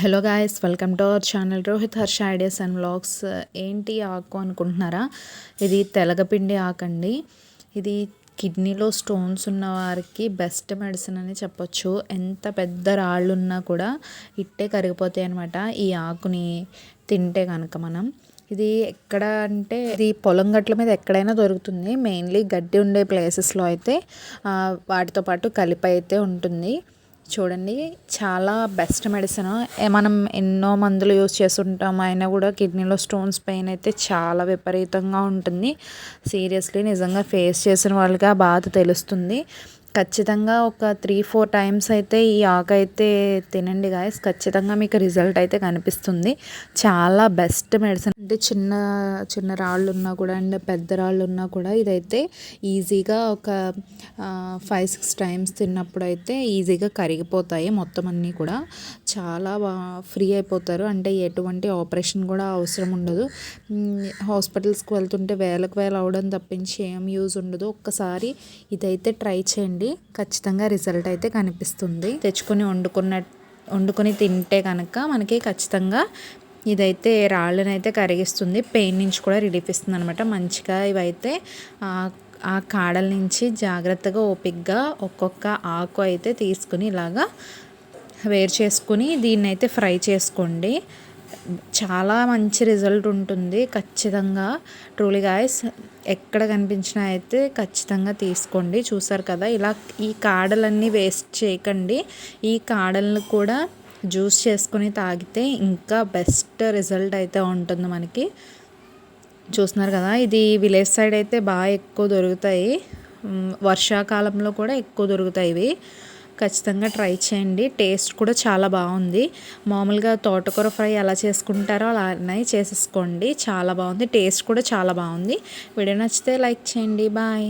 Hello guys, welcome to our channel Rohit Harsha ideas and vlogs. ఏంటి ఆకు అనుకుంటున్నారా? ఇది తెలగపిండి ఆకు అండి. ఇది కిడ్నీలో స్టోన్స్ ఉన్న వారికి బెస్ట్ మెడిసిన్ అని చెప్పొచ్చు. ఎంత పెద్ద రాళ్ళు ఉన్నా కూడా ఇట్టే కరిగిపోతాయి అన్నమాట ఈ ఆకుని తింటే కనుక మనం. ఇది ఎక్కడ అంటే ఇది పొలం గట్ల మీద ఎక్కడైనా దొరుకుతుంది. మెయిన్లీ గడ్డి ఉండే ప్లేసెస్లో అయితే వాటితో పాటు కలిపి అయితే ఉంటుంది. చూడండి, చాలా బెస్ట్ మెడిసిన్. మనం ఎన్నో మందులు యూస్ చేస్తుంటాం, అయినా కూడా కిడ్నీలో స్టోన్స్ పెయిన్ అయితే చాలా విపరీతంగా ఉంటుంది. సీరియస్లీ నిజంగా ఫేస్ చేసిన వాళ్ళకి ఆ బాధ తెలుస్తుంది. ఖచ్చితంగా ఒక 3-4 టైమ్స్ అయితే ఈ ఆకు అయితే తినండి గాయస్. ఖచ్చితంగా మీకు రిజల్ట్ అయితే కనిపిస్తుంది. చాలా బెస్ట్ మెడిసిన్. అంటే చిన్న చిన్న రాళ్ళు ఉన్నా కూడా అండ్ పెద్ద రాళ్ళు ఉన్నా కూడా ఇదైతే ఈజీగా ఒక 5-6 టైమ్స్ తిన్నప్పుడు అయితే ఈజీగా కరిగిపోతాయి మొత్తం అన్నీ కూడా. చాలా ఫ్రీ అయిపోతారు. అంటే ఎటువంటి ఆపరేషన్ కూడా అవసరం ఉండదు. హాస్పిటల్స్కి వెళ్తుంటే వేలకు వేలు అవడం తప్పించి ఏం యూజ్ ఉండదు. ఒక్కసారి ఇదైతే ట్రై చేయండి, ఖచ్చితంగా రిజల్ట్ అయితే కనిపిస్తుంది. తెచ్చుకొని వండుకొని తింటే కనుక మనకి ఖచ్చితంగా ఇదైతే రాళ్ళనైతే కరిగిస్తుంది, పెయిన్ నుంచి కూడా రిలీఫ్ ఇస్తుంది అనమాట. మంచిగా ఇవైతే ఆ కాడల నుంచి జాగ్రత్తగా ఓపిక్గా ఒక్కొక్క ఆకు అయితే తీసుకుని ఇలాగా వేరు చేసుకుని దీన్ని అయితే ఫ్రై చేసుకోండి. చాలా మంచి రిజల్ట్ ఉంటుంది ఖచ్చితంగా. ట్రూలీ గాయస్, ఎక్కడ కనిపించినా అయితే ఖచ్చితంగా తీసుకోండి. చూసారు కదా, ఇలా ఈ కాడలన్నీ వేస్ట్ చేయకండి. ఈ కాడలను కూడా జ్యూస్ చేసుకుని తాగితే ఇంకా బెస్ట్ రిజల్ట్ అయితే ఉంటుంది మనకి. చూస్తున్నారు కదా, ఇది విలేజ్ సైడ్ అయితే బాగా ఎక్కువ దొరుకుతాయి. వర్షాకాలంలో కూడా ఎక్కువ దొరుకుతాయి ఇవి. ఖచ్చితంగా ట్రై చేయండి. టేస్ట్ కూడా చాలా బాగుంది. మామూలుగా తోటకూర ఫ్రై ఎలా చేసుకుంటారో అలానే చేసేసుకోండి. చాలా బాగుంది, టేస్ట్ కూడా చాలా బాగుంది. వీడియో నచ్చితే లైక్ చేయండి. బాయ్.